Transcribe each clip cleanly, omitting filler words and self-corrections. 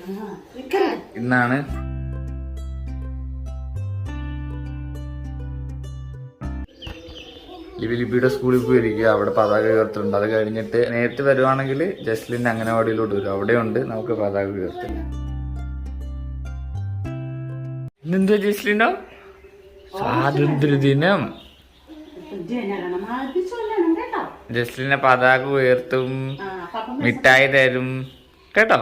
ഇന്നാണ് ലിബിയുടെ സ്കൂളിൽ പോയിരിക്കുക. അവിടെ പതാക ഉയർത്തുന്നുണ്ട്. അത് കഴിഞ്ഞിട്ട് നേരത്തെ വരുവാണെങ്കിൽ ജസ്ലിന്റെ അംഗനവാടിയിലോട്ട് വരും. അവിടെയുണ്ട് നമുക്ക് പതാക ഉയർത്തുന്നത്. ഇന്നെന്താ ജസ്ലിനോ സ്വാതന്ത്ര്യദിനം? ജസ്ലിനെ പതാക ഉയർത്തും, മിഠായി തരും കേട്ടോ.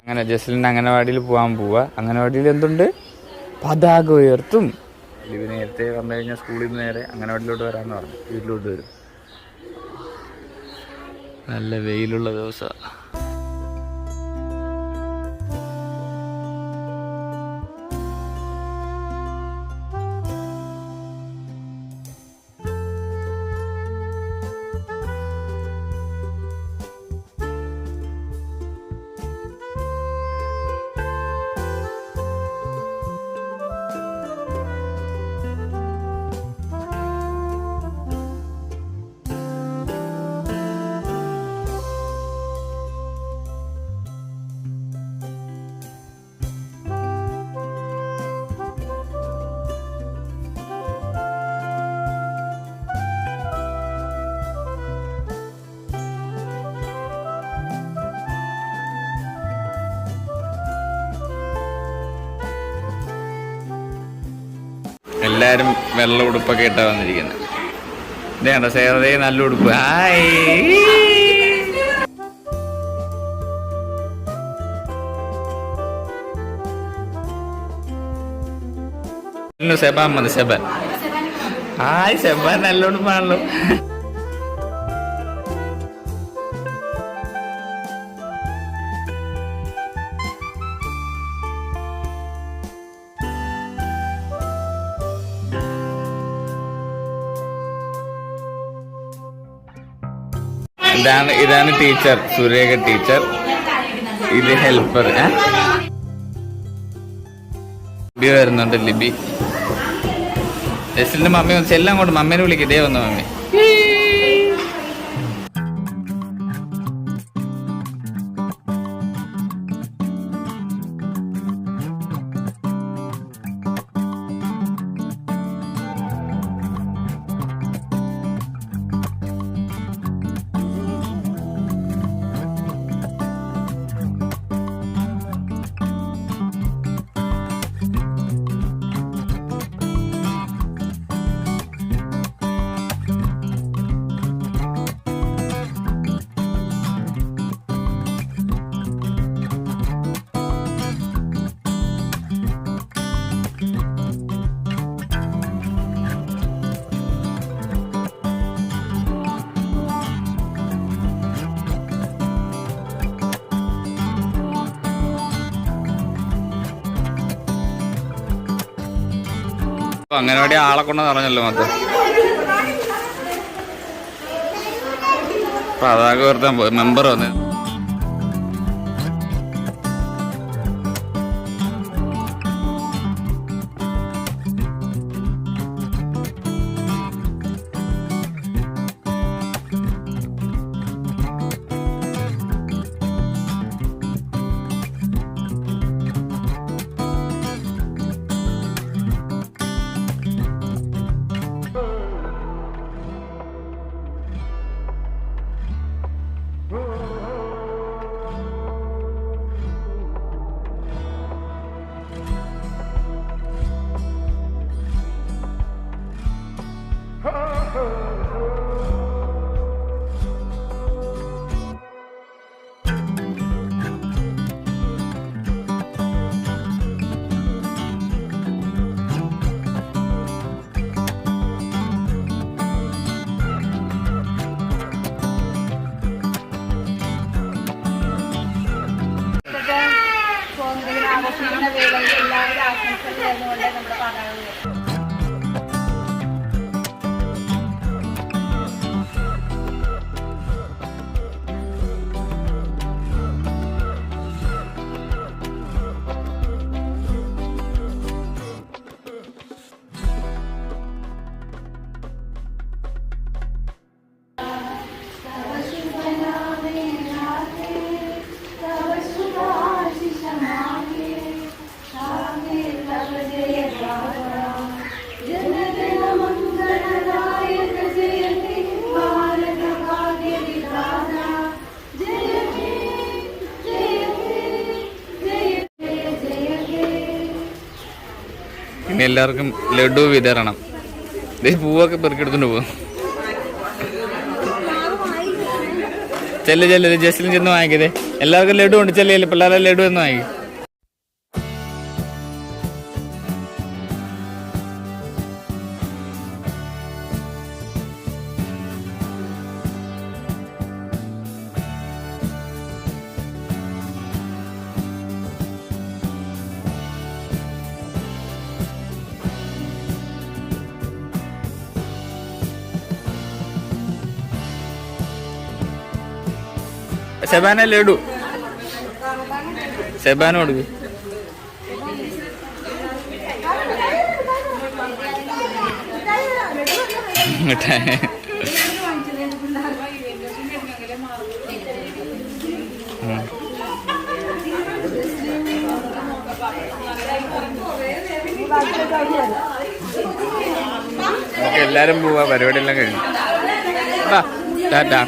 അങ്ങനെ ജസ്ലിന്റെ അംഗനവാടിയിൽ പോകാൻ പോവാ. അംഗനവാടിയിൽ എന്തുണ്ട്? പതാക ഉയർത്തും. ലിവി നേരത്തെ വന്നു കഴിഞ്ഞാൽ സ്കൂളിൽ നിന്ന് നേരെ അംഗനവാടിയിലോട്ട് വരാമെന്ന് പറഞ്ഞു. വീട്ടിലോട്ട് വരും. നല്ല വെയിലുള്ള ദിവസം. എല്ലാരും വെള്ള ഉടുപ്പൊക്കെ ഇട്ടാ വന്നിരിക്കുന്നത്. ഇതേണ്ട സേറതേ നല്ല ഉടുപ്പ്. ഹായ് സെബാൻ മതി. സെബാൻ ഹായ്. സെബാൻ നല്ല ഉടുപ്പാണല്ലോ. ഇതാണ് ടീച്ചർ, സുരേഖ ടീച്ചർ. ഇത് ഹെൽപ്പർ. ലിബി വരുന്നുണ്ട്. ലിബി ജസ്ലിന്റെ മമ്മി വന്ന് ചെല്ലാം കൊണ്ട് മമ്മേനെ വിളിക്കും. ഇതേ വന്നു മമ്മി. അംഗനവാടി ആളെ കൊണ്ടെന്ന് പറഞ്ഞല്ലോ മൊത്തം. പതാക ഉയർത്താൻ പോയി മെമ്പർ വന്ന്. ഇനി എല്ലാവർക്കും ലഡു വിതരണം. ഇത് പൂവൊക്കെ പെറുക്കെടുത്തോണ്ട് പോകും. ചെല്ല് ജസ്റ്റിലും ചെന്ന് വാങ്ങിക്കതേ. എല്ലാവർക്കും ലഡു ഉണ്ട്. ചെല്ലേ പിള്ളേരെ ലഡു എന്ന് വാങ്ങി. സെബാന ലഡു സെബാന കൊടുക്ക്. എല്ലാരും പോവാ, പരിപാടി എല്ലാം കഴിഞ്ഞു. ടാറ്റാ.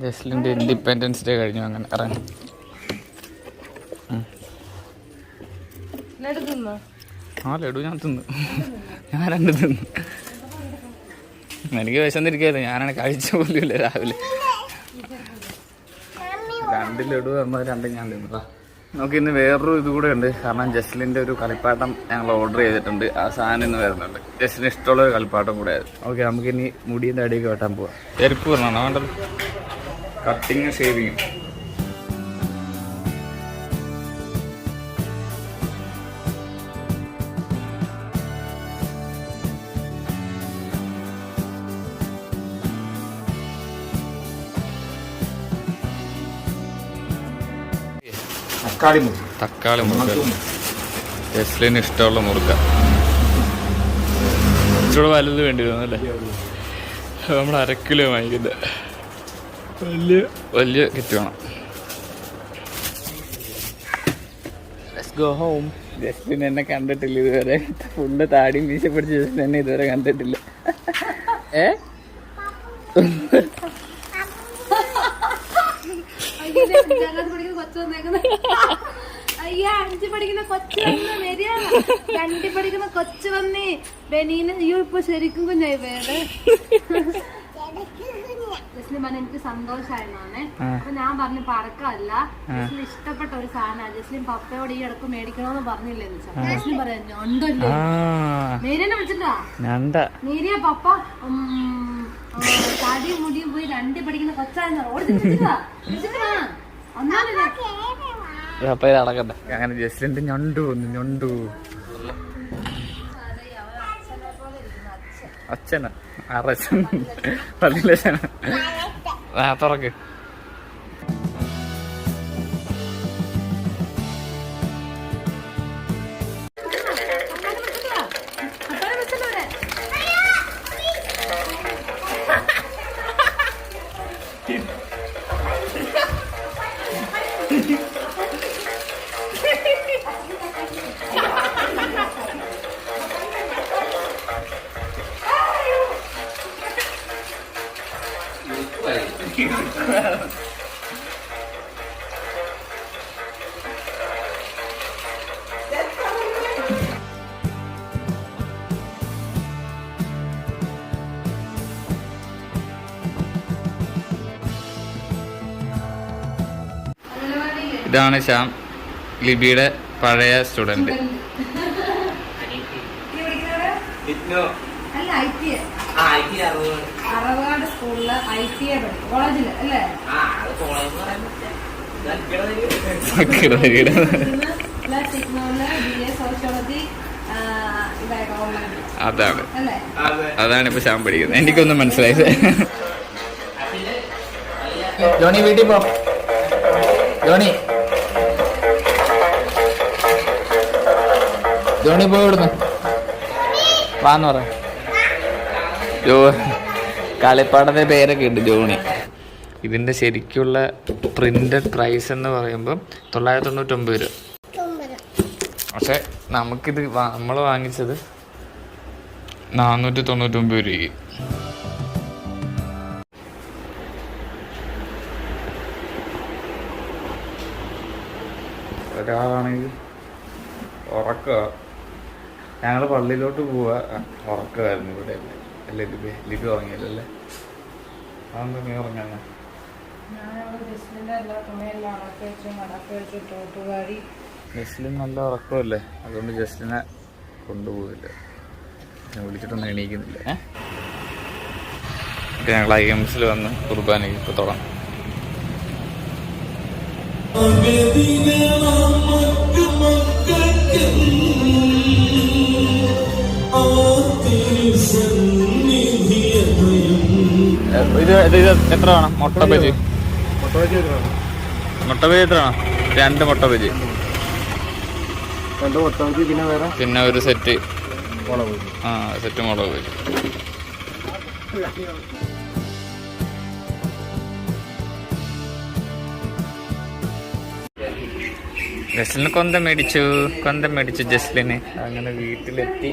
ജസ്ലിൻ്റെ ഇൻഡിപെൻഡൻസ് ഡേ കഴിഞ്ഞു. അങ്ങനെ ഇറങ്ങി. ആ ലഡു ഞാൻ തിന്നു. ഞാൻ 2 തിന്നു. എനിക്ക് വിശന്നിരിക്കുകയായിരുന്നു. ഞാനാണ് കഴിച്ച പോലുമില്ല. രാവിലെ 2 ലഡു തന്നത് 2 ഞാൻ തിന്നതാ. നമുക്ക് ഇന്ന് വേറൊരു ഇത് കൂടെ ഉണ്ട്. കാരണം ജസ്ലിൻ്റെ ഒരു കളിപ്പാട്ടം ഞങ്ങൾ ഓർഡർ ചെയ്തിട്ടുണ്ട്. ആ സാധനം ഇന്ന് വരുന്നുണ്ട്. ജസ്ലിന് ഇഷ്ടമുള്ള ഒരു കളിപ്പാട്ടം കൂടെ ആയിരുന്നു. ഓക്കെ, നമുക്കിനി മുടിയും തടിയൊക്കെ വെട്ടാൻ പോവാം. ചെരുപ്പ് പറഞ്ഞാണോ വേണ്ടത്? Cutting shaving. തക്കാളി മുറുക്ക. ജസ്ലിന് ഇഷ്ടമുള്ള മുറുക്ക. ഇച്ചിരി വലുത് വേണ്ടി വന്നു അല്ലേ? നമ്മൾ 1/2 കിലോ വാങ്ങിക്കുന്നത്. വലിയ കിറ്റ് വേണം. Let's go home. ജസ്റ്റിൻ എന്നെ കണ്ടിട്ടില്ല ഇതുവരെ. ഫുള്ള് താടിയും മീശ പിടിച്ച് ജസ്റ്റിൻ എന്നെ ഇതുവരെ കണ്ടിട്ടില്ല. കൊച്ചു വന്നേ ബനീന. അയ്യോ ഇപ്പൊ ശരിക്കും കുഞ്ഞായി വേറെ. എനിക്ക് സന്തോഷമായിരുന്നേ. അപ്പൊ ഞാൻ പറഞ്ഞു പറക്കല്ല, ജസ്ലിന് ഇഷ്ടപ്പെട്ട ഒരു സാധനം. ജസ്ലിൻ പപ്പയോട് ഈ ഇടക്ക് മേടിക്കണോന്ന് പറഞ്ഞില്ലേന്ന് വെച്ചാൽ ജസ്ലിൻ പറയാ ഉണ്ടല്ലോ. നേരിനെ വിളിച്ചിട്ടാ നേരിയ പപ്പ തടിയും മുടിയും പോയി 2 പഠിക്കുന്ന കൊച്ചായിരുന്നു. അങ്ങനെ ജസ്ലിന്റെ ഞണ്ടു ഞണ്ടു. അച്ഛനാ? അറച്ചൻ പള്ളിയിലച്ഛന. തുറക്ക്. ഇതാണ് ശ്യാം, ലിബിയുടെ പഴയ സ്റ്റുഡന്റ്. അതാണ് ഇപ്പൊ ശ്യാം പഠിക്കുന്നത്. എനിക്കൊന്നും മനസ്സിലായത്. ജോണി വീട്ടിൽ പോ. ജോണി പോയി വിടുന്നു. വാന്ന് പറ. കളിപ്പാടത്തെ പേരൊക്കെ ഉണ്ട് ജോണി. ഇതിന്റെ ശരിക്കുള്ള പ്രിന്റഡ് പ്രൈസ് എന്ന് പറയുമ്പോൾ 999 രൂപ. പക്ഷെ നമുക്കിത് നമ്മൾ വാങ്ങിച്ചത് 499 രൂപയ്ക്ക്. ഒരാളാണെങ്കിൽ ഉറക്കുക. ഞങ്ങൾ പള്ളിയിലോട്ട് പോവുക, ഉറക്കമായിരുന്നു ഇവിടെ. അല്ലേ ലിപി? ലിപി ഉറങ്ങിയല്ലേ? അതെന്താ നീ ഉറങ്ങാൻ? ജസ്ലിൻ നല്ല ഉറക്കമല്ലേ, അതുകൊണ്ട് ജസ്ലിനെ കൊണ്ടുപോകില്ല. ഞാൻ വിളിച്ചിട്ടൊന്നും എണീക്കുന്നില്ല. ഞങ്ങൾ IMSൽ വന്ന് കുർബാനയ്ക്ക് ഇപ്പോൾ തുടങ്ങും. ഇത് എത്ര വേണം? മുട്ട ബജി എത്ര വേണം? 2 മുട്ട ബജി, 2 മുട്ട ബജി, പിന്നെ വേറെ പിന്നെ ഒരു സെറ്റ് മുളക്. സെറ്റ് മുളക് ബജി. ജസ്ലിന് കൊന്തം മേടിച്ചു ജസ്ലിന്. അങ്ങനെ വീട്ടിലെത്തി.